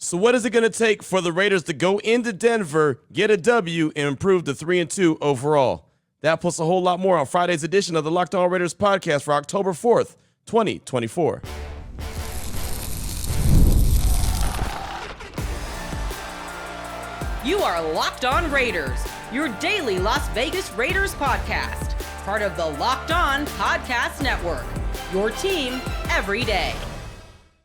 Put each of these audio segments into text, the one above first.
So what is it going to take for the Raiders to go into Denver, get a W, and improve to 3-2 overall? That plus a whole lot more on Friday's edition of the Locked On Raiders podcast for October 4th, 2024. You are Locked On Raiders, your daily Las Vegas Raiders podcast, part of the Locked On Podcast Network, your team every day.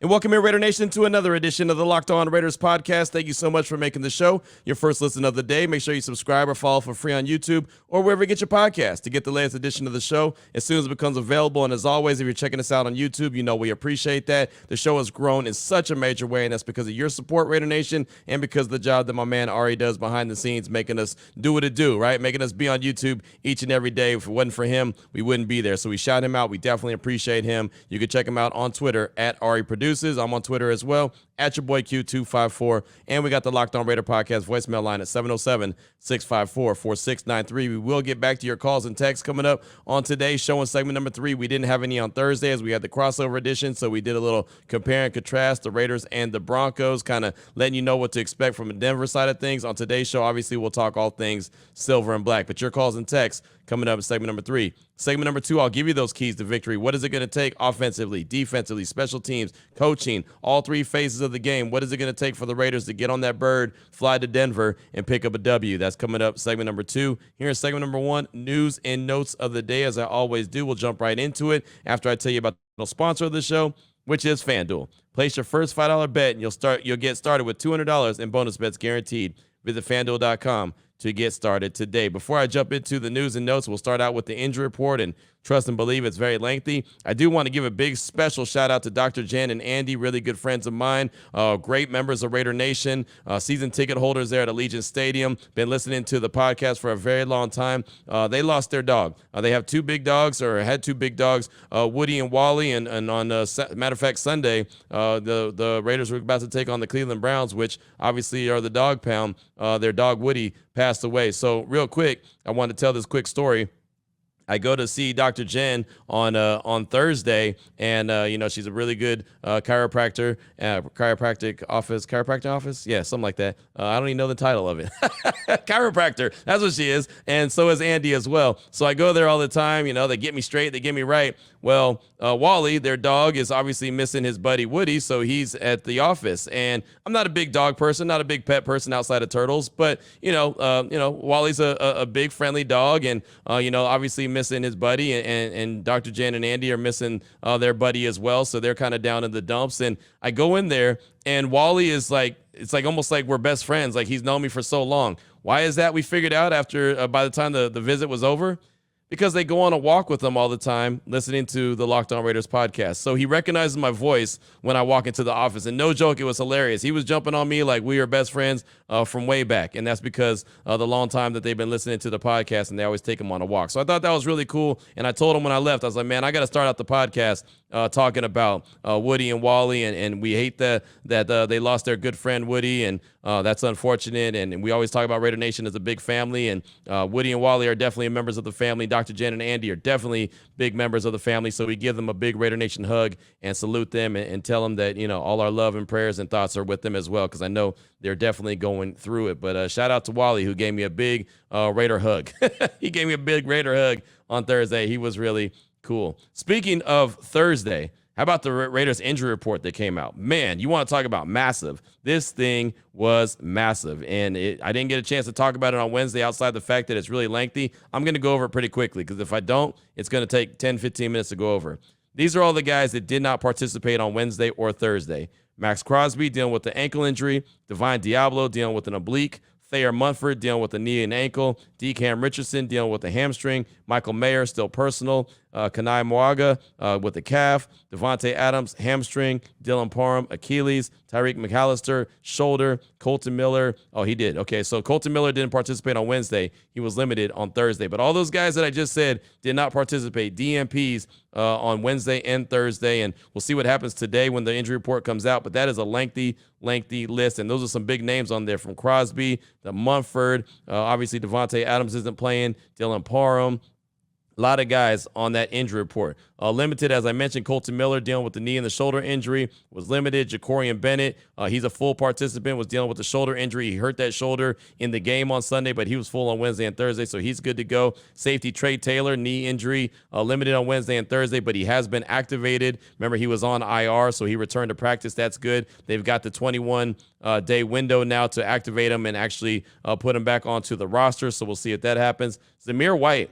And welcome here, Raider Nation, to another edition of the Locked On Raiders podcast. Thank you so much for making the show your first listen of the day. Make sure you subscribe or follow for free on YouTube or wherever you get your podcast to get the latest edition of the show as soon as it becomes available. And as always, if you're checking us out on YouTube, you know we appreciate that. The show has grown in such a major way, and that's because of your support, Raider Nation, and because of the job that my man Ari does behind the scenes, making us do what it do, right? Making us be on YouTube each and every day. If it wasn't for him, we wouldn't be there. So we shout him out. We definitely appreciate him. You can check him out on Twitter at Ari Produces. I'm on Twitter as well, at your boy Q254. And we got the Locked On Raider podcast voicemail line at 707-654-4693. We will get back to your calls and texts coming up on today's show in segment number 3. We didn't have any on Thursday as we had the crossover edition, so we did a little compare and contrast the Raiders and the Broncos, kind of letting you know what to expect from the Denver side of things. On today's show, obviously, we'll talk all things silver and black, but your calls and texts coming up in segment number 3. Segment number 2, I'll give you those keys to victory. What is it going to take offensively, defensively, special teams, coaching, all three phases of the game? What is it going to take for the Raiders to get on that bird, fly to Denver, and pick up a W? That's coming up segment number 2. Here in segment number 1, news and notes of the day. As I always do, we'll jump right into it after I tell you about the sponsor of the show, which is FanDuel. Place your first $5 bet, and you'll get started with $200 in bonus bets guaranteed. Visit FanDuel.com to get started today. Before I jump into the news and notes, we'll start out with the injury report, and trust and believe it's very lengthy. I do want to give a big special shout out to Dr. Jen and Andy, really good friends of mine, great members of Raider Nation, season ticket holders there at Allegiant Stadium, been listening to the podcast for a very long time. They lost their dog. They have two big dogs, or had two big dogs, Woody and Wally, and on matter of fact, Sunday, the Raiders were about to take on the Cleveland Browns, which obviously are the dog pound. Their dog Woody passed away. So real quick, I want to tell this quick story. I go to see Dr. Jen on Thursday, and she's a really good chiropractor office, yeah, something like that. I don't even know the title of it. Chiropractor, that's what she is, and so is Andy as well. So I go there all the time. They get me straight, they get me right. Well, Wally, their dog, is obviously missing his buddy Woody, so he's at the office. And I'm not a big dog person, not a big pet person outside of turtles, but Wally's a big friendly dog, and obviously missing his buddy, and Dr. Jen and Andy are missing their buddy as well, so they're kind of down in the dumps. And I go in there, and Wally is like, it's like almost like we're best friends, like he's known me for so long. Why is that? We figured out after by the time the visit was over. Because they go on a walk with them all the time, listening to the Locked On Raiders podcast. So he recognizes my voice when I walk into the office. And no joke, it was hilarious. He was jumping on me like we were best friends from way back. And that's because the long time that they've been listening to the podcast, and they always take him on a walk. So I thought that was really cool. And I told him when I left, I was like, man, I got to start out the podcast talking about Woody and Wally. And we hate that they lost their good friend Woody. And that's unfortunate. And we always talk about Raider Nation as a big family. And Woody and Wally are definitely members of the family. Dr. Jen and Andy are definitely big members of the family, so we give them a big Raider Nation hug and salute them and tell them that, all our love and prayers and thoughts are with them as well, because I know they're definitely going through it. But shout out to Wally, who gave me a big Raider hug. He gave me a big Raider hug on Thursday. He was really cool. Speaking of Thursday, how about the Raiders injury report that came out? Man, you want to talk about massive. This thing was massive, and I didn't get a chance to talk about it on Wednesday outside the fact that it's really lengthy. I'm going to go over it pretty quickly, because if I don't, it's going to take 10, 15 minutes to go over. These are all the guys that did not participate on Wednesday or Thursday. Max Crosby dealing with the ankle injury, Divine Diablo dealing with an oblique, Thayer Munford dealing with a knee and ankle, Cam Richardson dealing with a hamstring, Michael Mayer still personal, Kanai Moaga with the calf, Devonte Adams, hamstring, Dylan Parham, Achilles, Tyreek McAllister, shoulder, Colton Miller. Oh, he did. Okay, so Colton Miller didn't participate on Wednesday. He was limited on Thursday. But all those guys that I just said did not participate, DNPs on Wednesday and Thursday. And we'll see what happens today when the injury report comes out. But that is a lengthy list. And those are some big names on there, from Crosby, the Munford. Obviously, Devonte Adams isn't playing, Dylan Parham, lot of guys on that injury report. Limited, as I mentioned, Colton Miller dealing with the knee and the shoulder injury was limited. Jacorian Bennett, he's a full participant, was dealing with the shoulder injury. He hurt that shoulder in the game on Sunday, but he was full on Wednesday and Thursday, so he's good to go. Safety Trey Taylor, knee injury, limited on Wednesday and Thursday, but he has been activated. Remember, he was on IR, so he returned to practice. That's good. They've got the 21-day window now to activate him and actually put him back onto the roster, so we'll see if that happens. Zamir White,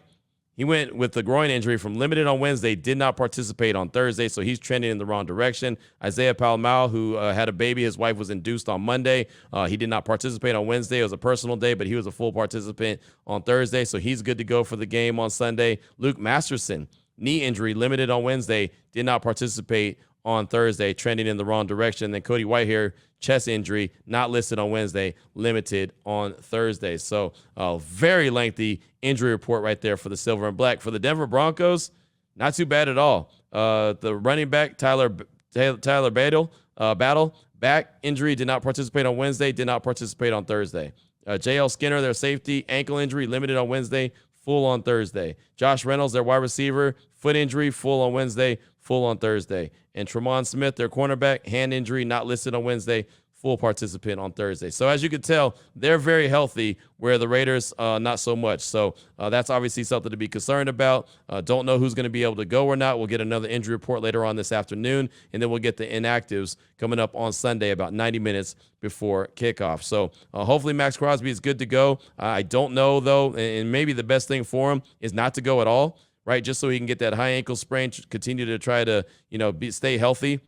he went with the groin injury from limited on Wednesday, did not participate on Thursday, so he's trending in the wrong direction. Isaiah Palmau, who had a baby, his wife was induced on Monday. He did not participate on Wednesday. It was a personal day, but he was a full participant on Thursday, so he's good to go for the game on Sunday. Luke Masterson, knee injury, limited on Wednesday, did not participate on Thursday, trending in the wrong direction. Then Cody Whitehair, chest injury, not listed on Wednesday, limited on Thursday. So very lengthy injury report right there for the Silver and Black. For the Denver Broncos, not too bad at all. The running back, Tyler Battle, back injury, did not participate on Wednesday, did not participate on Thursday. J.L. Skinner, their safety, ankle injury, limited on Wednesday, full on Thursday. Josh Reynolds, their wide receiver, foot injury, full on Wednesday, full on Thursday. And Tremont Smith, their cornerback, hand injury, not listed on Wednesday, full participant on Thursday. So as you can tell, they're very healthy, where the Raiders, not so much. So that's obviously something to be concerned about. Don't know who's going to be able to go or not. We'll get another injury report later on this afternoon, and then we'll get the inactives coming up on Sunday about 90 minutes before kickoff. So hopefully Max Crosby is good to go. I don't know, though, and maybe the best thing for him is not to go at all, right, just so he can get that high ankle sprain, continue to try to, stay healthy.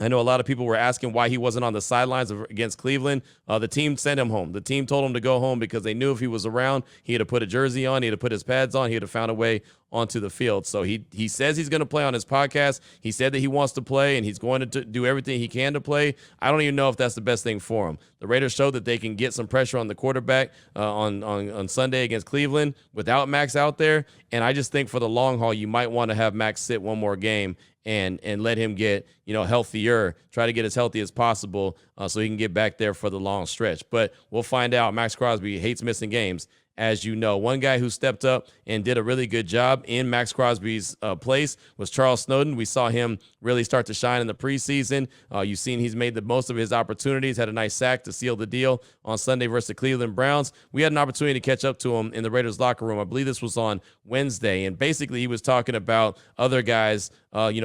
I know a lot of people were asking why he wasn't on the sidelines against Cleveland. The team sent him home. The team told him to go home because they knew if he was around, he had to put a jersey on, he had to put his pads on, he had to found a way onto the field. So he says he's going to play on his podcast. He said that he wants to play, and he's going to do everything he can to play. I don't even know if that's the best thing for him. The Raiders showed that they can get some pressure on the quarterback on Sunday against Cleveland without Max out there, and I just think for the long haul, you might want to have Max sit one more game and let him get, healthier, try to get as healthy as possible so he can get back there for the long stretch. But we'll find out. Max Crosby hates missing games, as you know. One guy who stepped up and did a really good job in Max Crosby's place was Charles Snowden. We saw him really start to shine in the preseason. You've seen he's made the most of his opportunities, had a nice sack to seal the deal on Sunday versus the Cleveland Browns. We had an opportunity to catch up to him in the Raiders locker room. I believe this was on Wednesday, and basically he was talking about other guys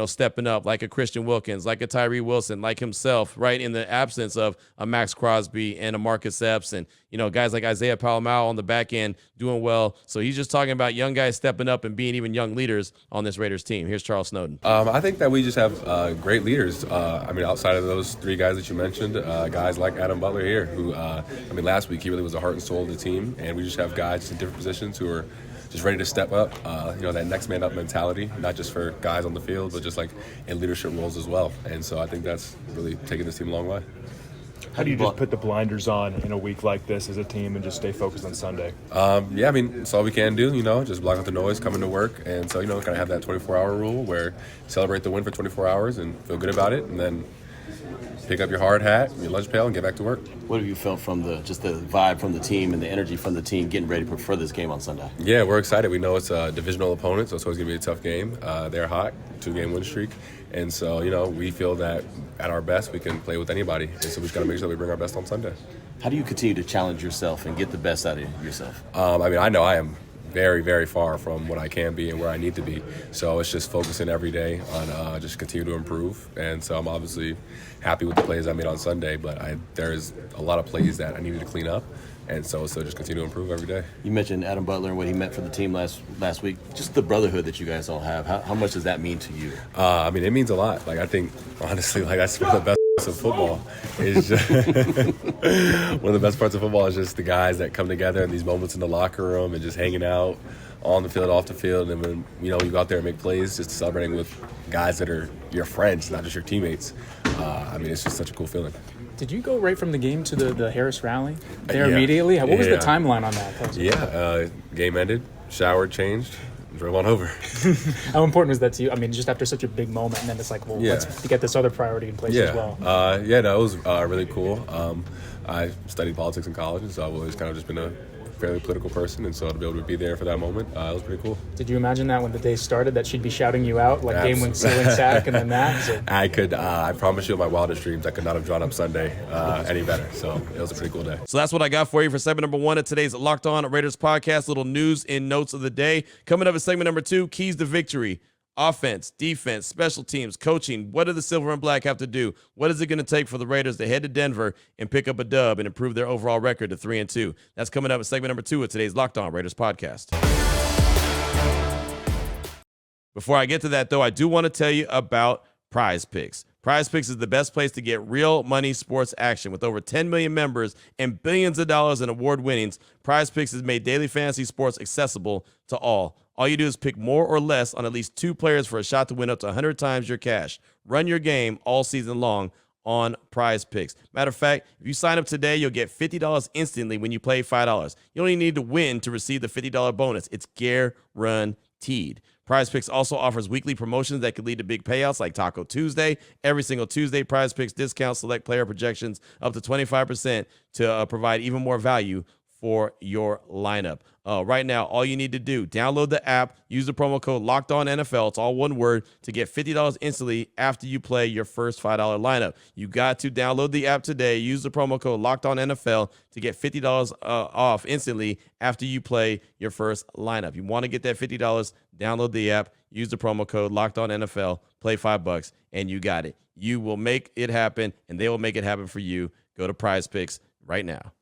stepping up, like a Christian Wilkins, like a Tyree Wilson, like himself, right, in the absence of a Max Crosby and a Marcus Epps, and guys like Isaiah Palmau on the back end doing well. So he's just talking about young guys stepping up and being even young leaders on this Raiders team. Here's Charles Snowden. I think that we just have great leaders. Outside of those three guys that you mentioned, guys like Adam Butler here, who, last week he really was the heart and soul of the team, and we just have guys in different positions who are just ready to step up, that next man up mentality, not just for guys on the field, but just like in leadership roles as well. And so I think that's really taking this team a long way. How do you just put the blinders on in a week like this as a team and just stay focused on Sunday? It's all we can do, just block out the noise, come into work. And so, kind of have that 24-hour rule where celebrate the win for 24 hours and feel good about it, and then pick up your hard hat, your lunch pail, and get back to work. What have you felt from the vibe from the team and the energy from the team getting ready for this game on Sunday? Yeah, we're excited. We know it's a divisional opponent, so it's always going to be a tough game. They're hot, 2-game win streak. And so, we feel that at our best, we can play with anybody. And so we just got to make sure that we bring our best on Sunday. How do you continue to challenge yourself and get the best out of yourself? I know I am very, very far from what I can be and where I need to be. So it's just focusing every day on just continue to improve. And so I'm obviously happy with the plays I made on Sunday, but there's a lot of plays that I needed to clean up. And so just continue to improve every day. You mentioned Adam Butler and what he meant for the team last week. Just the brotherhood that you guys all have. How much does that mean to you? It means a lot. I think, honestly, that's one of the best of football. Is just one of the best parts of football is just the guys that come together in these moments in the locker room and just hanging out on the field, off the field. And when, you go out there and make plays, just celebrating with guys that are your friends, not just your teammates. It's just such a cool feeling. Did you go right from the game to the Harris rally there immediately? What was the timeline on that? Game ended, showered, changed, drove on over. How important was that to you? Just after such a big moment, and then it's like, let's get this other priority in place as well. It was really cool. I studied politics in college, and so I've always kind of just been a fairly political person, and so to be able to be there for that moment, it was pretty cool. Did you imagine that when the day started that she'd be shouting you out like game win ceiling sack and then that? So. I promise you in my wildest dreams I could not have drawn up Sunday any better. So it was a pretty cool day. So that's what I got for you for segment number 1 of today's Locked On Raiders podcast. Little news and notes of the day. Coming up in segment number 2, keys to victory. Offense, defense, special teams, coaching. What do the Silver and Black have to do? What is it going to take for the Raiders to head to Denver and pick up a dub and improve their overall record to 3-2? That's coming up in segment number 2 of today's Locked On Raiders podcast. Before I get to that, though, I do want to tell you about PrizePicks. PrizePicks is the best place to get real money sports action. With over 10 million members and billions of dollars in award winnings, PrizePicks has made daily fantasy sports accessible to all. All you do is pick more or less on at least 2 players for a shot to win up to 100 times your cash. Run your game all season long on PrizePicks. Matter of fact, if you sign up today, you'll get $50 instantly when you play $5. You don't even need to win to receive the $50 bonus. It's guaranteed. PrizePicks also offers weekly promotions that could lead to big payouts like Taco Tuesday. Every single Tuesday, PrizePicks discounts select player projections up to 25% to provide even more value for your lineup. Right now, all you need to do, download the app, use the promo code LOCKEDONNFL, it's all one word, to get $50 instantly after you play your first $5 lineup. You got to download the app today, use the promo code LOCKEDONNFL to get $50 off instantly after you play your first lineup. You want to get that $50, download the app, use the promo code LOCKEDONNFL, play $5, and you got it. You will make it happen, and they will make it happen for you. Go to PrizePicks right now.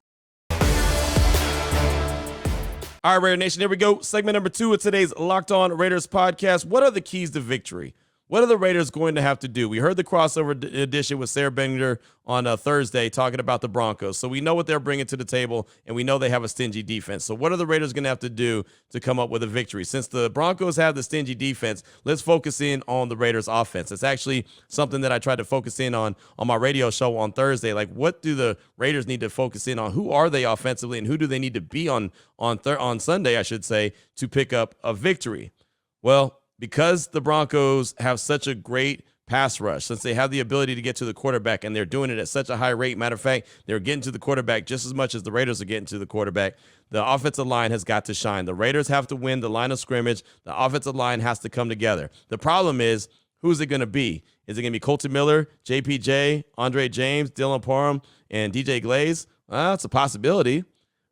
All right, Raider Nation, here we go. Segment number 2 of today's Locked On Raiders podcast. What are the keys to victory? What are the Raiders going to have to do? We heard the crossover edition with Sarah Bender on Thursday talking about the Broncos. So we know what they're bringing to the table, and we know they have a stingy defense. So what are the Raiders going to have to do to come up with a victory? Since the Broncos have the stingy defense, let's focus in on the Raiders offense. It's actually something that I tried to focus in on my radio show on Thursday. Like, what do the Raiders need to focus in on? Who are they offensively, and who do they need to be on Sunday, I should say, to pick up a victory? Well, because the Broncos have such a great pass rush, since they have the ability to get to the quarterback, and they're doing it at such a high rate. Matter of fact, they're getting to the quarterback just as much as the Raiders are getting to the quarterback. The offensive line has got to shine. The Raiders have to win the line of scrimmage. The offensive line has to come together. The problem is, who's it going to be? Is it going to be Colton Miller, JPJ, Andre James, Dylan Parham, and DJ Glaze? Well, it's a possibility.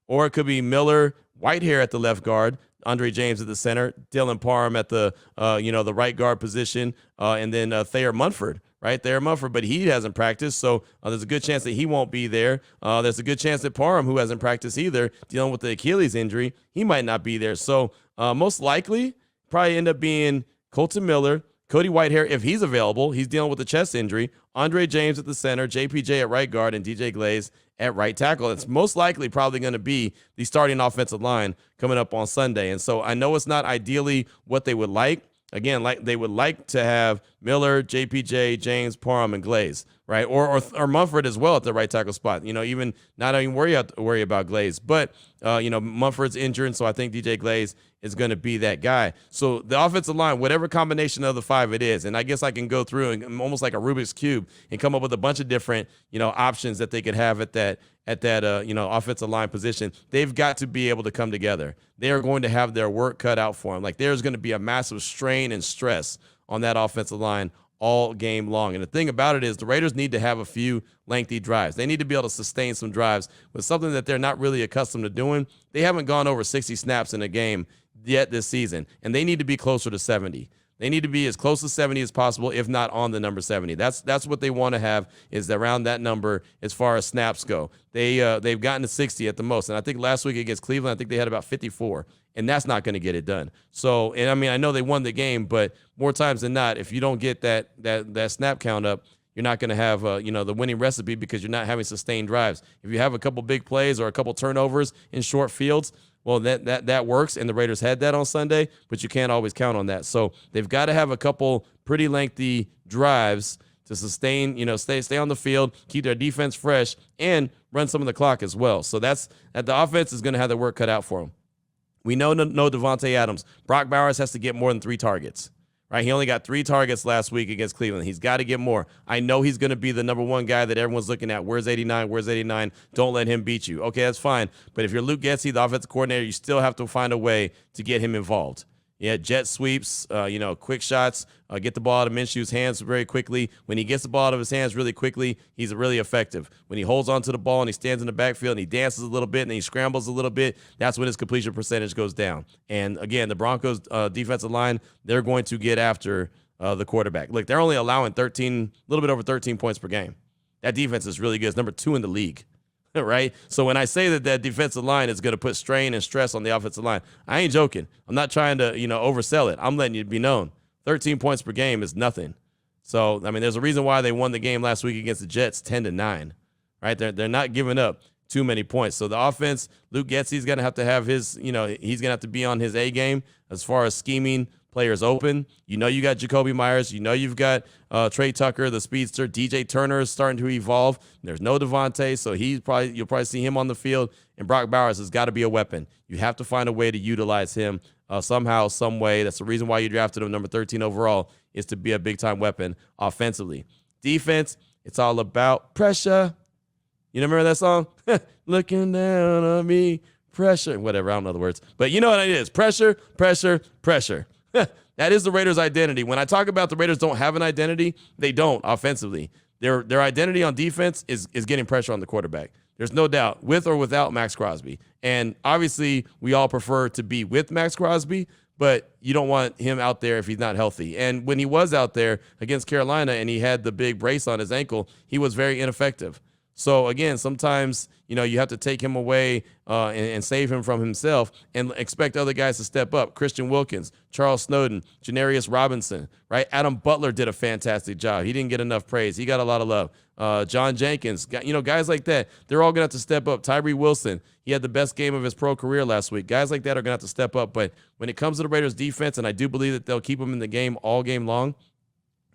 Or it could be Miller, Whitehair at the left guard, Andre James at the center, Dylan Parham at the the right guard position, and then Thayer Munford, right? Thayer Munford, but he hasn't practiced, so there's a good chance that he won't be there. There's a good chance that Parham, who hasn't practiced either, dealing with the Achilles injury, he might not be there. So most likely, probably end up being Colton Miller, Cody Whitehair, if he's available, he's dealing with a chest injury, Andre James at the center, JPJ at right guard, and DJ Glaze at right tackle. It's most likely probably going to be the starting offensive line coming up on Sunday. And so I know it's not ideally what they would like. Again, like they would like to have Miller, JPJ, James, Parham, and Glaze, right? Or Munford as well at the right tackle spot. Even not even worry about Glaze. But Munford's injured, so I think DJ Glaze is going to be that guy. So the offensive line, whatever combination of the 5 it is, and I guess I can go through and almost like a Rubik's Cube and come up with a bunch of different options that they could have at that offensive line position. They've got to be able to come together. They are going to have their work cut out for them. Like, there's going to be a massive strain and stress on that offensive line all game long. And the thing about it is the Raiders need to have a few lengthy drives. They need to be able to sustain some drives with something that they're not really accustomed to doing. They haven't gone over 60 snaps in a game yet this season, and they need to be closer to 70. They need to be as close to 70 as possible, if not on the number 70. That's what they want to have, is around that number as far as snaps go. They've gotten to 60 at the most, and I think last week against Cleveland, I think they had about 54, and that's not going to get it done. So, and I mean, I know they won the game, but more times than not, if you don't get that snap count up, you're not going to have the winning recipe, because you're not having sustained drives. If you have a couple big plays or a couple turnovers in short fields, well, that works, and the Raiders had that on Sunday, but you can't always count on that. So they've got to have a couple pretty lengthy drives to sustain, stay on the field, keep their defense fresh, and run some of the clock as well. So the offense is going to have their work cut out for them. We know Devonte Adams. Brock Bowers has to get more than 3 targets, right? He only got 3 targets last week against Cleveland. He's got to get more. I know he's going to be the number 1 guy that everyone's looking at. Where's 89? Where's 89? Don't let him beat you. Okay, that's fine. But if you're Luke Getsy, the offensive coordinator, you still have to find a way to get him involved. Yeah, jet sweeps, quick shots, get the ball out of Minshew's hands very quickly. When he gets the ball out of his hands really quickly, he's really effective. When he holds onto the ball and he stands in the backfield and he dances a little bit and he scrambles a little bit, that's when his completion percentage goes down. And again, the Broncos defensive line, they're going to get after the quarterback. Look, they're only allowing a little bit over 13 points per game. That defense is really good. It's number 2 in the league. Right? So when I say that defensive line is going to put strain and stress on the offensive line, I ain't joking. I'm not trying to, oversell it. I'm letting it be known. 13 points per game is nothing. So, I mean, there's a reason why they won the game last week against the Jets 10-9, right? They're not giving up too many points. So the offense, Luke Getsy's going to have his, he's going to have to be on his A game as far as scheming players open. You got Jacoby Myers. You've got Trey Tucker, the speedster. DJ Turner is starting to evolve. There's no Devonte, so you'll probably see him on the field. And Brock Bowers has got to be a weapon. You have to find a way to utilize him somehow, some way. That's the reason why you drafted him number 13 overall, is to be a big-time weapon offensively. Defense, it's all about pressure. You remember that song? Looking down on me, pressure. Whatever, I don't know the words. But you know what it is. Pressure, pressure, pressure. That is the Raiders' identity. When I talk about the Raiders don't have an identity, they don't offensively. Their identity on defense is getting pressure on the quarterback. There's no doubt, with or without Max Crosby. And obviously, we all prefer to be with Max Crosby, but you don't want him out there if he's not healthy. And when he was out there against Carolina and he had the big brace on his ankle, he was very ineffective. So, again, sometimes, you have to take him away and save him from himself and expect other guys to step up. Christian Wilkins, Charles Snowden, Janarius Robinson, right? Adam Butler did a fantastic job. He didn't get enough praise. He got a lot of love. John Jenkins, guys like that, they're all going to have to step up. Tyree Wilson, he had the best game of his pro career last week. Guys like that are going to have to step up. But when it comes to the Raiders defense, and I do believe that they'll keep them in the game all game long,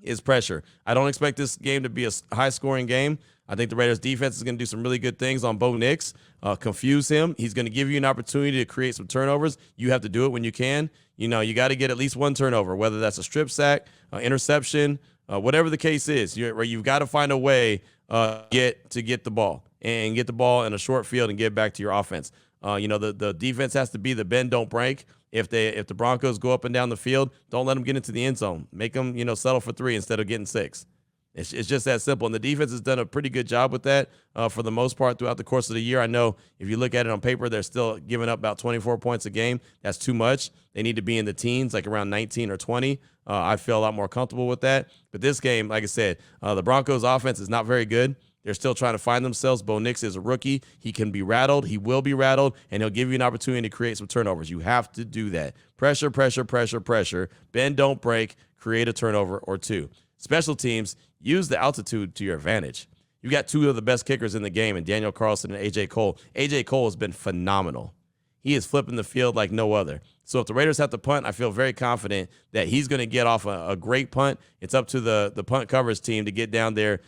is pressure. I don't expect this game to be a high-scoring game. I think the Raiders defense is going to do some really good things on Bo Nix, confuse him. He's going to give you an opportunity to create some turnovers. You have to do it when you can. You got to get at least one turnover, whether that's a strip sack, interception, whatever the case is. You've got to find a way to get the ball and get the ball in a short field and get back to your offense. The defense has to be the bend, don't break. If the Broncos go up and down the field, don't let them get into the end zone. Make them, settle for 3 instead of getting 6. It's just that simple. And the defense has done a pretty good job with that for the most part throughout the course of the year. I know if you look at it on paper, they're still giving up about 24 points a game. That's too much. They need to be in the teens, like around 19 or 20. I feel a lot more comfortable with that. But this game, like I said, the Broncos offense is not very good. They're still trying to find themselves. Bo Nix is a rookie. He can be rattled. He will be rattled, and he'll give you an opportunity to create some turnovers. You have to do that. Pressure, pressure, pressure, pressure. Bend, don't break. Create a turnover or 2. Special teams, use the altitude to your advantage. You got 2 of the best kickers in the game, and Daniel Carlson and A.J. Cole. A.J. Cole has been phenomenal. He is flipping the field like no other. So if the Raiders have to punt, I feel very confident that he's going to get off a great punt. It's up to the punt coverage team to get down there,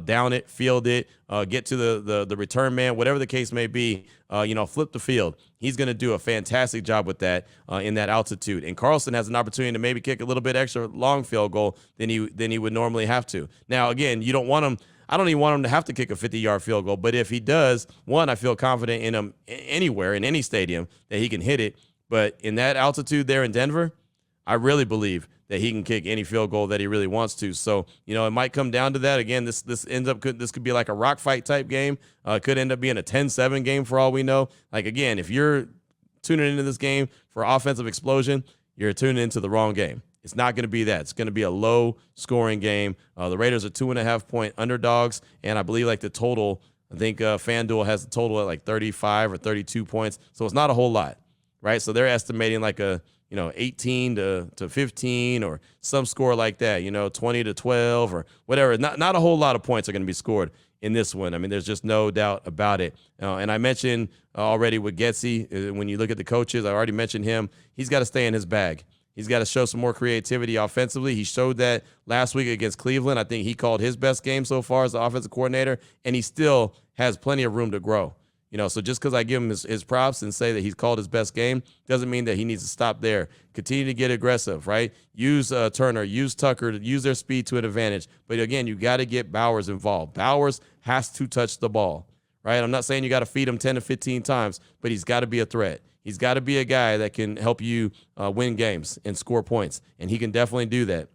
down it, field it, get to the return man, whatever the case may be, flip the field. He's going to do a fantastic job with that in that altitude. And Carlson has an opportunity to maybe kick a little bit extra long field goal than he would normally have to. Now, again, you don't want him. I don't even want him to have to kick a 50-yard field goal. But if he does, I feel confident in him anywhere, in any stadium, that he can hit it. But in that altitude there in Denver, I really believe that he can kick any field goal that he really wants to. So, it might come down to that. Again, this could be like a rock fight type game. It could end up being a 10-7 game for all we know. Like, again, if you're tuning into this game for offensive explosion, you're tuning into the wrong game. It's not going to be that. It's going to be a low-scoring game. The Raiders are 2.5-point underdogs, and I believe the total, I think FanDuel has the total at 35 or 32 points, so it's not a whole lot, right? So they're estimating a 18 to 15 or some score like that, 20 to 12 or whatever. Not a whole lot of points are going to be scored in this one. I mean, there's just no doubt about it. And I mentioned already with Getsy, when you look at the coaches, I already mentioned him. He's got to stay in his bag. He's got to show some more creativity offensively. He showed that last week against Cleveland. I think he called his best game so far as the offensive coordinator, and he still has plenty of room to grow. So just because I give him his props and say that he's called his best game doesn't mean that he needs to stop there. Continue to get aggressive, right? Use Turner, use Tucker, use their speed to an advantage. But again, you got to get Bowers involved. Bowers has to touch the ball, right? I'm not saying you got to feed him 10 to 15 times, but he's got to be a threat. He's got to be a guy that can help you win games and score points, and he can definitely do that.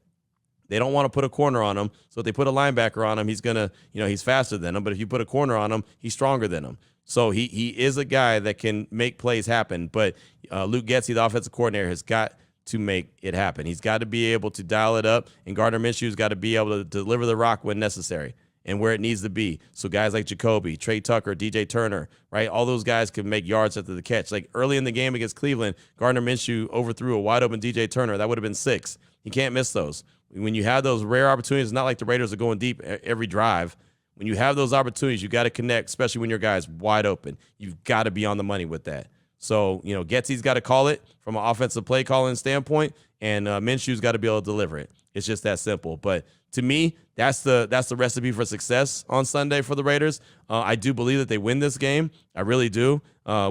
They don't want to put a corner on him, so if they put a linebacker on him, he's going to, he's faster than him, but if you put a corner on him, he's stronger than him. So he is a guy that can make plays happen, but Luke Getsy, the offensive coordinator, has got to make it happen. He's got to be able to dial it up, and Gardner Minshew's got to be able to deliver the rock when necessary and where it needs to be. So guys like Jacoby, Trey Tucker, DJ Turner, right? All those guys can make yards after the catch. Like early in the game against Cleveland, Gardner Minshew overthrew a wide open DJ Turner. That would have been 6. You can't miss those. When you have those rare opportunities, it's not like the Raiders are going deep every drive. When you have those opportunities, you got to connect, especially when your guy's wide open. You've got to be on the money with that. So, Getsy's got to call it from an offensive play calling standpoint, and Minshew's got to be able to deliver it. It's just that simple. But to me, that's the recipe for success on Sunday for the Raiders. I do believe that they win this game. I really do,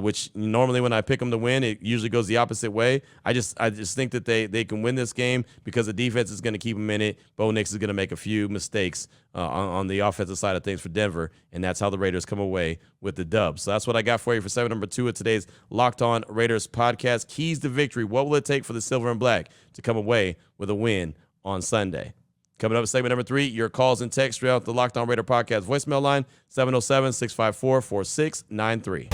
which normally when I pick them to win, it usually goes the opposite way. I just think that they can win this game because the defense is going to keep them in it. Bo Nix is going to make a few mistakes on the offensive side of things for Denver, and that's how the Raiders come away with the dub. So that's what I got for you for segment number 2 of today's Locked On Raiders podcast. Keys to victory. What will it take for the Silver and Black to come away with a win on Sunday? Coming up in segment number 3, your calls and texts throughout the Locked On Raider podcast voicemail line, 707-654-4693.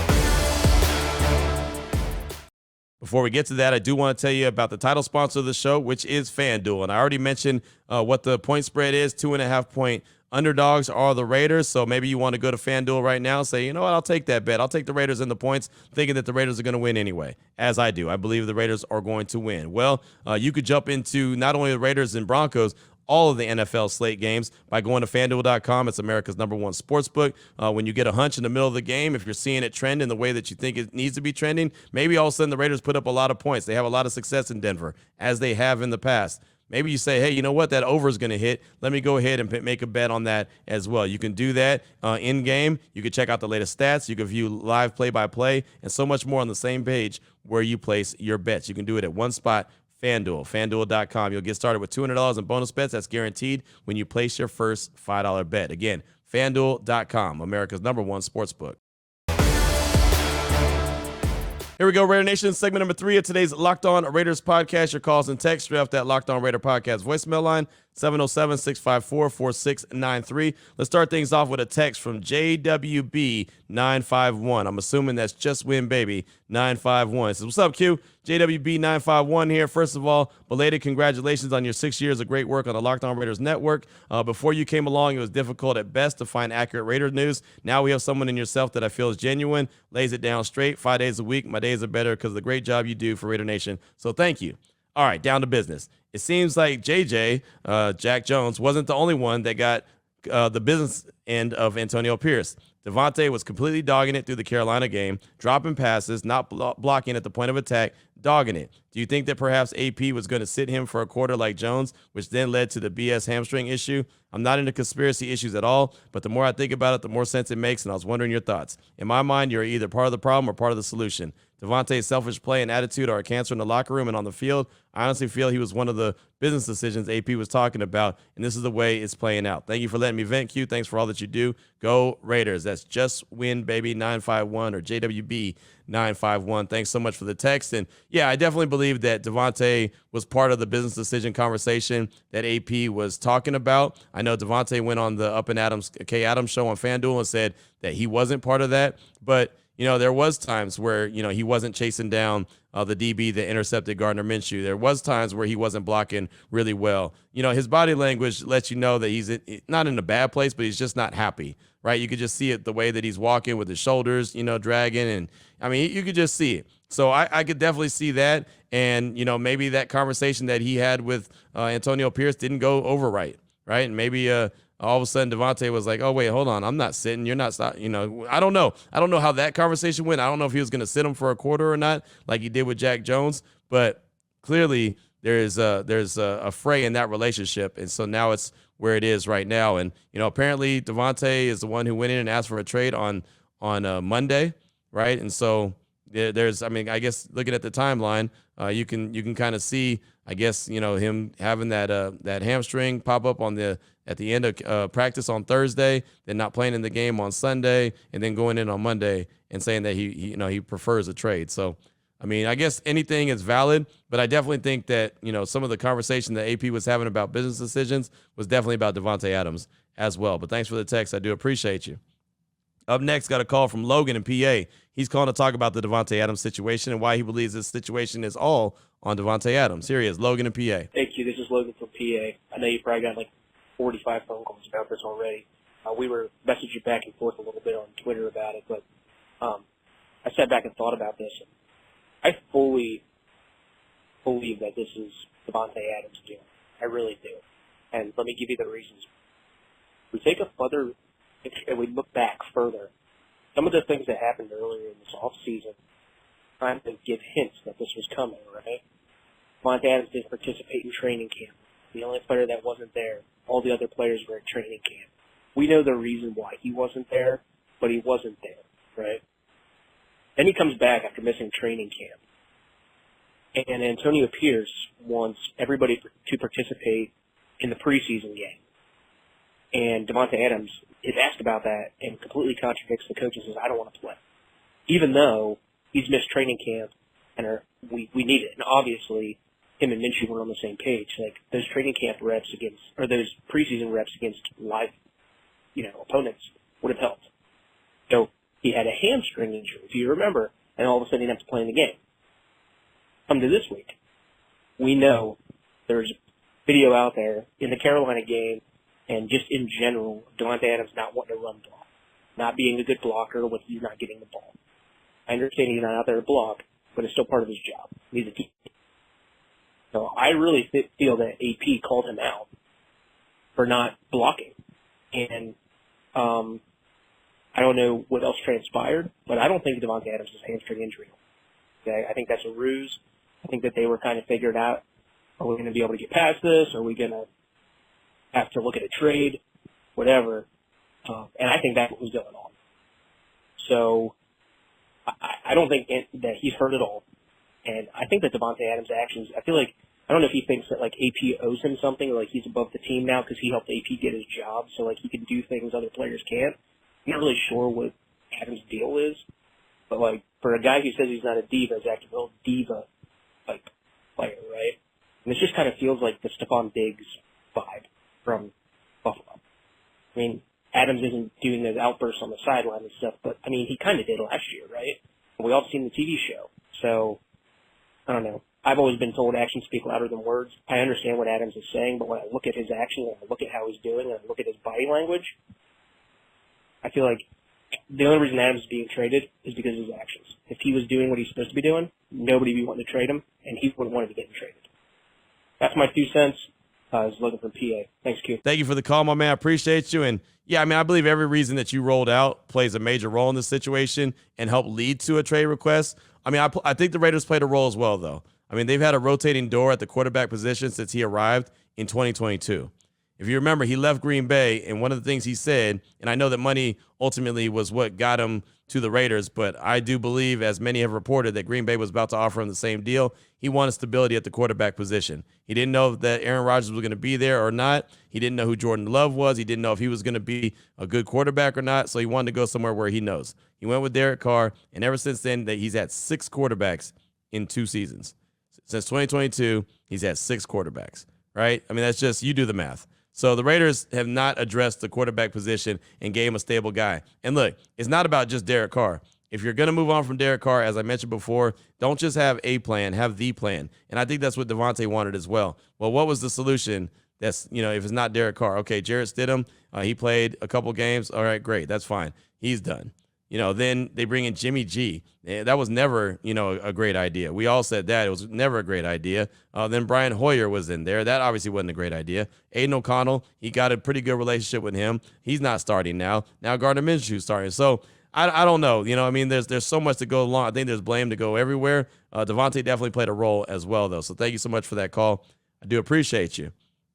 Before we get to that, I do want to tell you about the title sponsor of the show, which is FanDuel. And I already mentioned what the point spread is. 2.5-point underdogs are the Raiders. So maybe you want to go to FanDuel right now and say, you know what, I'll take that bet. I'll take the Raiders in the points, thinking that the Raiders are going to win anyway, as I do. I believe the Raiders are going to win. Well, you could jump into not only the Raiders and Broncos, all of the NFL slate games by going to FanDuel.com. It's America's #1 sportsbook. When you get a hunch in the middle of the game, if you're seeing it trend in the way that you think it needs to be trending, maybe all of a sudden the Raiders put up a lot of points. They have a lot of success in Denver, as they have in the past. Maybe you say, hey, you know what? That over is going to hit. Let me go ahead and make a bet on that as well. You can do that in-game. You can check out the latest stats. You can view live play-by-play and so much more on the same page where you place your bets. You can do it at one spot, FanDuel, FanDuel.com. You'll get started with $200 in bonus bets. That's guaranteed when you place your first $5 bet. Again, FanDuel.com, America's #1 sportsbook. Here we go, Raider Nation. Segment number 3 of today's Locked On Raiders podcast. Your calls and texts straight off that Locked On Raider podcast voicemail line, 707-654-4693. Let's start things off with a text from JWB951. I'm assuming that's Just Win Baby 951. It says, what's up, Q? JWB951 here. First of all, belated congratulations on your 6 years of great work on the Locked On Raiders network. Before you came along, it was difficult at best to find accurate Raiders news. Now we have someone in yourself that I feel is genuine, lays it down straight, 5 days a week. My days are better because of the great job you do for Raider Nation. So thank you. All right, down to business. It seems like JJ, Jack Jones, wasn't the only one that got the business end of Antonio Pierce. Devonte was completely dogging it through the Carolina game, dropping passes, not blocking at the point of attack, dogging it. Do you think that perhaps AP was going to sit him for a quarter like Jones, which then led to the BS hamstring issue? I'm not into conspiracy issues at all, but the more I think about it, the more sense it makes, and I was wondering your thoughts. In my mind, you're either part of the problem or part of the solution. Devontae's selfish play and attitude are a cancer in the locker room and on the field. I honestly feel he was one of the business decisions AP was talking about, and this is the way it's playing out. Thank you for letting me vent, Q. Thanks for all that you do. Go Raiders. That's Just Win Baby 951 or JWB 951. Thanks so much for the text. And yeah, I definitely believe that Devonte was part of the business decision conversation that AP was talking about. I know Devonte went on the Up and Adams show on FanDuel and said that he wasn't part of that, but there was times where, he wasn't chasing down the DB that intercepted Gardner Minshew. There was times where he wasn't blocking really well. His body language lets you know that he's not in a bad place, but he's just not happy, right? You could just see it the way that he's walking with his shoulders, dragging. And, you could just see it. So I could definitely see that. And, maybe that conversation that he had with Antonio Pierce didn't go over right? And maybe all of a sudden Devonte was like, oh, wait, hold on. I'm not sitting. You're not stopping. I don't know. I don't know how that conversation went. I don't know if he was going to sit him for a quarter or not, like he did with Jack Jones. But clearly there's a fray in that relationship. And so now it's where it is right now. And, apparently Devonte is the one who went in and asked for a trade on Monday. right? And so there's, I mean, I guess looking at the timeline, you can kind of see, I guess, him having that hamstring pop up at the end of practice on Thursday, then not playing in the game on Sunday, and then going in on Monday and saying that he prefers a trade. So, I mean, I guess anything is valid, but I definitely think that, some of the conversation that AP was having about business decisions was definitely about Devonte Adams as well. But thanks for the text. I do appreciate you. Up next, got a call from Logan in PA. He's calling to talk about the Devonte Adams situation and why he believes this situation is all on Devonte Adams. Here he is, Logan in PA. Thank you. This is Logan from PA. I know you probably got like 45 phone calls about this already. We were messaging back and forth a little bit on Twitter about it, but I sat back and thought about this. I fully believe that this is Devonte Adams' doing. I really do. And let me give you the reasons. We take a further, and we look back further. Some of the things that happened earlier in this offseason trying to give hints that this was coming, right? Devonte Adams didn't participate in training camp. The only player that wasn't there, all the other players were at training camp. We know the reason why he wasn't there, but he wasn't there, right? Then he comes back after missing training camp. And Antonio Pierce wants everybody to participate in the preseason game. And Devonte Adams is asked about that and completely contradicts the coach and says, I don't want to play. Even though he's missed training camp and we need it. And obviously, him and Minshew were on the same page. Like, those training camp reps those preseason reps against live, opponents would have helped. So he had a hamstring injury, if you remember, and all of a sudden he didn't have to play in the game. Come to this week. We know there's video out there in the Carolina game and just in general, Devonte Adams not wanting to run block, not being a good blocker when he's not getting the ball. I understand he's not out there to block, but it's still part of his job. He's a team. So I really feel that AP called him out for not blocking. And I don't know what else transpired, but I don't think Devonte Adams is hamstring injury. Okay? I think that's a ruse. I think that they were kind of figured out, are we going to be able to get past this? Are we going to have to look at a trade? Whatever. And I think that's what was going on. So I don't think that he's hurt at all. And I think that Devonte Adams' actions, I feel like, I don't know if he thinks that, like, AP owes him something, or, like, he's above the team now because he helped AP get his job, so, like, he can do things other players can't. I'm not really sure what Adams' deal is, but, like, for a guy who says he's not a diva, he's acting a real diva, like, player, right? And this just kind of feels like the Stephon Diggs vibe from Buffalo. I mean, Adams isn't doing those outbursts on the sideline and stuff, but, I mean, he kind of did last year, right? And we all seen the TV show, so I don't know. I've always been told actions speak louder than words. I understand what Adams is saying, but when I look at his actions and I look at how he's doing and I look at his body language, I feel like the only reason Adams is being traded is because of his actions. If he was doing what he's supposed to be doing, nobody would be wanting to trade him, and he wouldn't want to be getting traded. That's my 2 cents. I was looking from PA. Thanks, Q. Thank you for the call, my man. I appreciate you. And, yeah, I mean, I believe every reason that you rolled out plays a major role in this situation and helped lead to a trade request. I mean, I think the Raiders played a role as well, though. I mean, they've had a rotating door at the quarterback position since he arrived in 2022. If you remember, he left Green Bay, and one of the things he said, and I know that money ultimately was what got him to the Raiders, but I do believe, as many have reported, that Green Bay was about to offer him the same deal. He wanted stability at the quarterback position. He didn't know that Aaron Rodgers was going to be there or not. He didn't know who Jordan Love was. He didn't know if he was going to be a good quarterback or not, so he wanted to go somewhere where he knows. He went with Derek Carr, and ever since then, he's had 6 quarterbacks in 2 seasons. Since 2022, he's had 6 quarterbacks, right? I mean, that's just, you do the math. So the Raiders have not addressed the quarterback position and gave him a stable guy. And look, it's not about just Derek Carr. If you're going to move on from Derek Carr, as I mentioned before, don't just have a plan, have the plan. And I think that's what Devonte wanted as well. Well, what was the solution? That's, if it's not Derek Carr, okay, Jarrett Stidham, he played a couple games. All right, great. That's fine. He's done. Then they bring in Jimmy G. That was never, a great idea. We all said that. It was never a great idea. Then Brian Hoyer was in there. That obviously wasn't a great idea. Aiden O'Connell, he got a pretty good relationship with him. He's not starting now. Now Gardner Minshew's starting. So I don't know. There's so much to go along. I think there's blame to go everywhere. Devonte definitely played a role as well, though. So thank you so much for that call. I do appreciate you.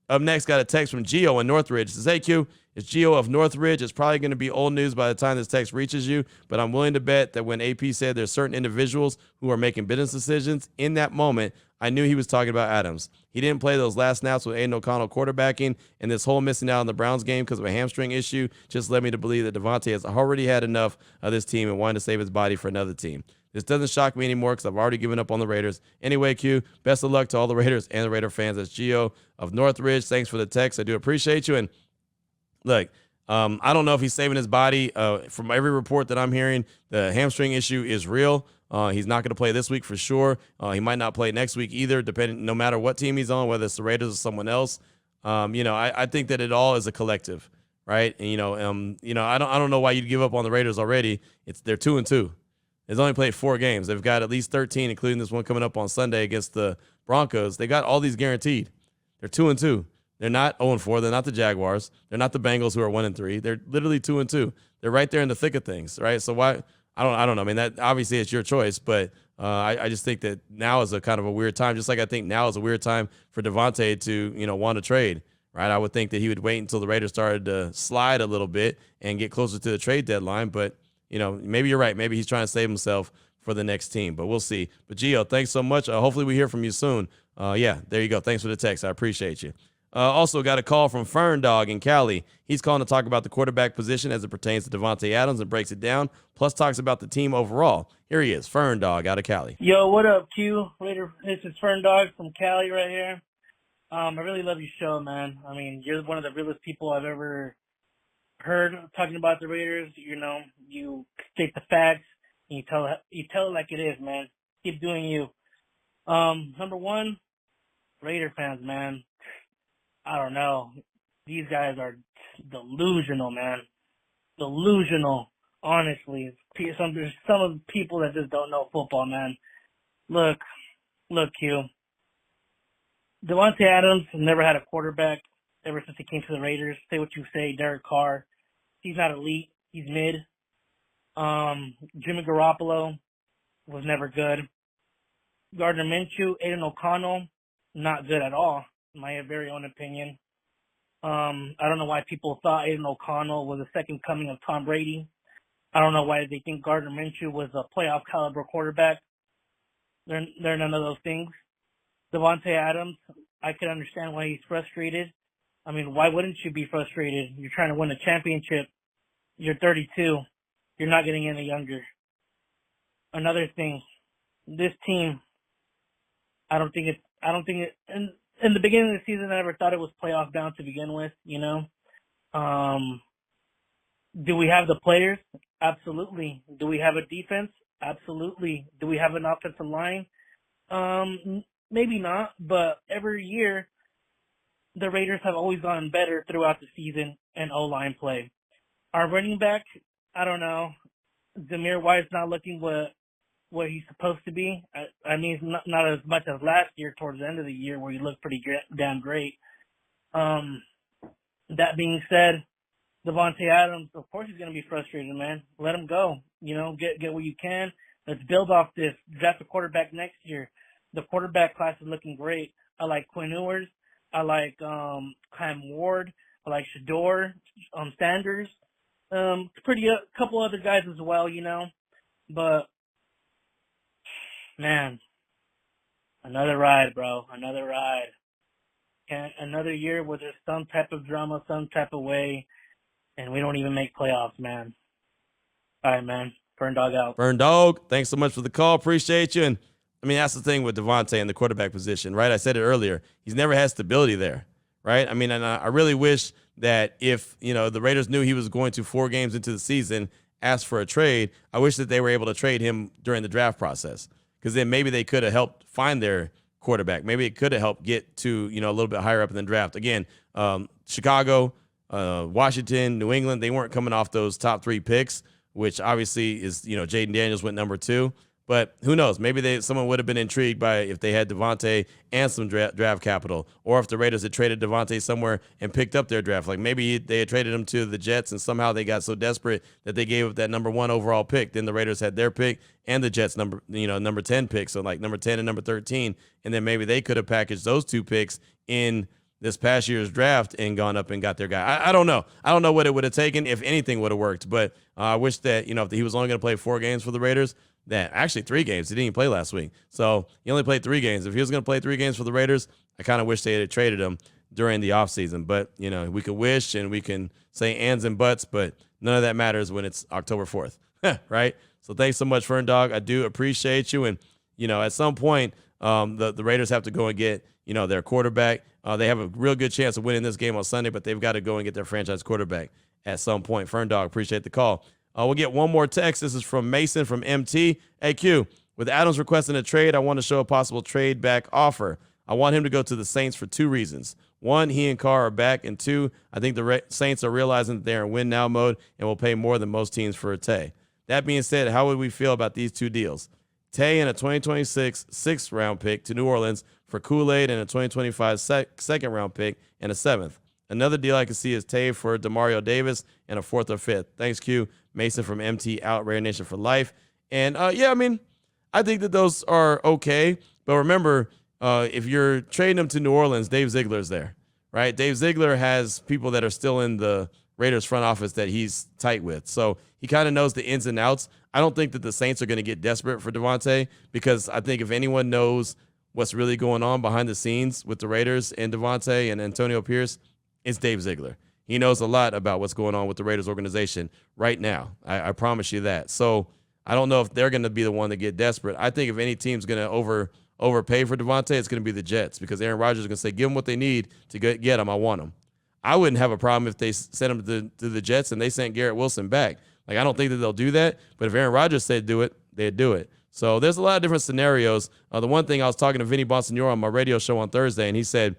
Up next, got a text from Gio in Northridge. It says, hey, Q, it's Gio of Northridge. It's probably going to be old news by the time this text reaches you, but I'm willing to bet that when AP said there's certain individuals who are making business decisions, in that moment, I knew he was talking about Adams. He didn't play those last snaps with Aiden O'Connell quarterbacking, and this whole missing out on the Browns game because of a hamstring issue just led me to believe that Devonte has already had enough of this team and wanted to save his body for another team. This doesn't shock me anymore because I've already given up on the Raiders. Anyway, Q, best of luck to all the Raiders and the Raider fans. That's Gio of Northridge. Thanks for the text. I do appreciate you. And look, I don't know if he's saving his body. From every report that I'm hearing, the hamstring issue is real. He's not going to play this week for sure. He might not play next week either, depending no matter what team he's on, whether it's the Raiders or someone else. I think that it all is a collective, right? And I don't know why you'd give up on the Raiders already. They're 2-2. They've only played 4 games. They've got at least 13, including this one coming up on Sunday against the Broncos. They got all these guaranteed. They're 2-2. They're not 0-4. They're not the Jaguars. They're not the Bengals who are 1-3. They're literally 2-2. They're right there in the thick of things, right? So why? I don't know. I mean, that obviously it's your choice, but I just think that now is a kind of a weird time. Just like I think now is a weird time for Devonte to want to trade, right? I would think that he would wait until the Raiders started to slide a little bit and get closer to the trade deadline, but. Maybe you're right. Maybe he's trying to save himself for the next team, but we'll see. But Gio, thanks so much. Hopefully we hear from you soon. Yeah, there you go. Thanks for the text. I appreciate you. Also got a call from Fern Dog in Cali. He's calling to talk about the quarterback position as it pertains to Devonte Adams and breaks it down, plus talks about the team overall. Here he is, Fern Dog out of Cali. Yo, what up, Q? Later, this is Fern Dog from Cali right here. I really love your show, man. I mean, you're one of the realest people I've ever heard talking about the Raiders. You state the facts and you tell it like it is, man. Keep doing you. Number one, Raider fans, man. I don't know. These guys are delusional, man. Delusional. Honestly, there's some of the people that just don't know football, man. Look, Q. Devonte Adams never had a quarterback ever since he came to the Raiders. Say what you say, Derek Carr. He's not elite. He's mid. Jimmy Garoppolo was never good. Gardner Minshew, Aiden O'Connell, not good at all, in my very own opinion. I don't know why people thought Aiden O'Connell was the second coming of Tom Brady. I don't know why they think Gardner Minshew was a playoff caliber quarterback. They're none of those things. Devonte Adams, I can understand why he's frustrated. I mean, why wouldn't you be frustrated? You're trying to win a championship. You're 32. You're not getting any younger. Another thing, this team, I don't think it, in the beginning of the season, I never thought it was playoff bound to begin with, Do we have the players? Absolutely. Do we have a defense? Absolutely. Do we have an offensive line? Maybe not, but every year, the Raiders have always gotten better throughout the season in O-line play. Our running back, I don't know. Zamir White's not looking what he's supposed to be. I mean, not as much as last year towards the end of the year where he looked pretty damn great. That being said, Devonte Adams, of course he's going to be frustrated, man. Let him go. Get what you can. Let's build off this. Draft a quarterback next year. The quarterback class is looking great. I like Quinn Ewers. I like Cam Ward. I like Shador, Sanders. A couple other guys as well, But, man, another ride, bro. Another ride. And another year where there's some type of drama, some type of way, and we don't even make playoffs, man. All right, man. Fern Dog out. Fern Dog, thanks so much for the call. Appreciate you. And I mean, that's the thing with Devonte and the quarterback position, right? I said it earlier. He's never had stability there, right? I mean, and I really wish that if, the Raiders knew he was going to 4 games into the season, ask for a trade, I wish that they were able to trade him during the draft process, because then maybe they could have helped find their quarterback. Maybe it could have helped get to, a little bit higher up in the draft. Again, Chicago, Washington, New England, they weren't coming off those top 3 picks, which obviously is, Jaden Daniels went number 2. But who knows? Maybe someone would have been intrigued by if they had Devonte and some draft capital, or if the Raiders had traded Devonte somewhere and picked up their draft. Like maybe they had traded him to the Jets, and somehow they got so desperate that they gave up that number 1 overall pick. Then the Raiders had their pick and the Jets number 10 pick, so like number 10 and number 13, and then maybe they could have packaged those 2 picks in this past year's draft and gone up and got their guy. I don't know. I don't know what it would have taken if anything would have worked. But I wish that, if he was only going to play 4 games for the Raiders, that actually 3 games. He didn't even play last week. So he only played 3 games. If he was going to play 3 games for the Raiders, I kind of wish they had traded him during the offseason. But, we can wish and we can say ands and buts, but none of that matters when it's October 4th, right? So thanks so much, Fern Dog. I do appreciate you. And, at some point, the Raiders have to go and get, their quarterback. They have a real good chance of winning this game on Sunday, but they've got to go and get their franchise quarterback at some point. Fern Dog, appreciate the call. We'll get one more text. This is from Mason from MT. Hey, Q, with Adams requesting a trade, I want to show a possible trade back offer. I want him to go to the Saints for 2 reasons. 1, he and Carr are back, and 2, I think the Saints are realizing that they're in win-now mode and will pay more than most teams for a Tay. That being said, how would we feel about these 2 deals? Tay and a 2026 6th-round pick to New Orleans for Kool-Aid and a 2025 second-round pick and a 7th. Another deal I can see is Tay for Demario Davis and a 4th or 5th. Thanks, Q. Mason from MT out, Raider Nation for life. And, I think that those are okay. But remember, if you're trading them to New Orleans, Dave Ziegler's there, right? Dave Ziegler has people that are still in the Raiders front office that he's tight with. So he kind of knows the ins and outs. I don't think that the Saints are going to get desperate for Devonte, because I think if anyone knows what's really going on behind the scenes with the Raiders and Devonte and Antonio Pierce, it's Dave Ziegler. He knows a lot about what's going on with the Raiders organization right now. I promise you that. So I don't know if they're going to be the one to get desperate. I think if any team's going to overpay for Devonte, it's going to be the Jets, because Aaron Rodgers is going to say, give them what they need to get them. I want them. I wouldn't have a problem if they sent him to the Jets and they sent Garrett Wilson back. Like, I don't think that they'll do that, but if Aaron Rodgers said do it, they'd do it. So there's a lot of different scenarios. The one thing, I was talking to Vinny Bonsignore on my radio show on Thursday, and he said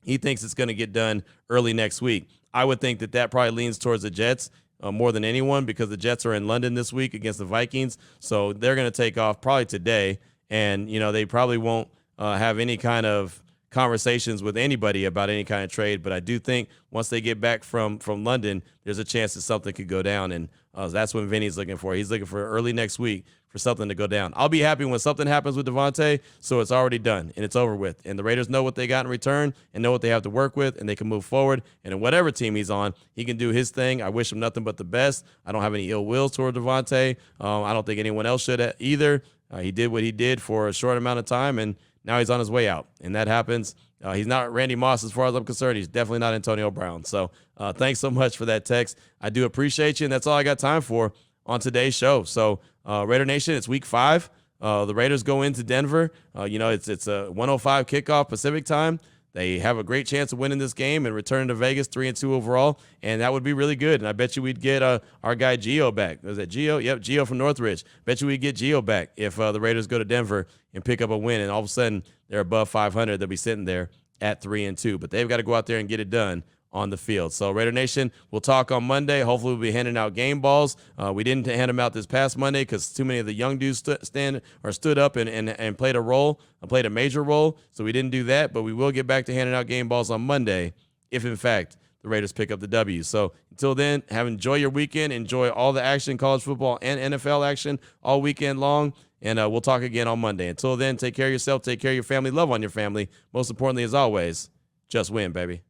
he thinks it's going to get done early next week. I would think that probably leans towards the Jets more than anyone, because the Jets are in London this week against the Vikings. So they're going to take off probably today, and, they probably won't have any kind of conversations with anybody about any kind of trade. But I do think once they get back from London, there's a chance that something could go down, and that's what Vinny's looking for. He's looking for early next week for something to go down. I'll be happy when something happens with Devonte, so it's already done and it's over with, and the Raiders know what they got in return and know what they have to work with, and they can move forward. And in whatever team he's on, he can do his thing. I wish him nothing but the best. I don't have any ill will toward Devonte. I don't think anyone else should either. He did what he did for a short amount of time, and now he's on his way out, and that happens. He's not Randy Moss as far as I'm concerned. He's definitely not Antonio Brown. So thanks so much for that text. I do appreciate you, and that's all I got time for on today's show. So Raider Nation, it's week 5. The Raiders go into Denver. It's a 1:05 kickoff Pacific time. They have a great chance of winning this game and returning to Vegas 3-2 overall, and that would be really good. And I bet you we'd get our guy Gio back. Was that Gio? Yep, Gio from Northridge. Bet you we'd get Gio back if the Raiders go to Denver and pick up a win, and all of a sudden they're above 500. They'll be sitting there at 3-2. But they've got to go out there and get it done on the field. So Raider Nation, we'll talk on Monday. Hopefully we'll be handing out game balls. We didn't hand them out this past Monday because too many of the young dudes stood up and played a major role. So we didn't do that, but we will get back to handing out game balls on Monday if, in fact, the Raiders pick up the W. So until then, enjoy your weekend. Enjoy all the action, college football and NFL action all weekend long. And we'll talk again on Monday. Until then, take care of yourself, take care of your family, love on your family. Most importantly, as always, just win, baby.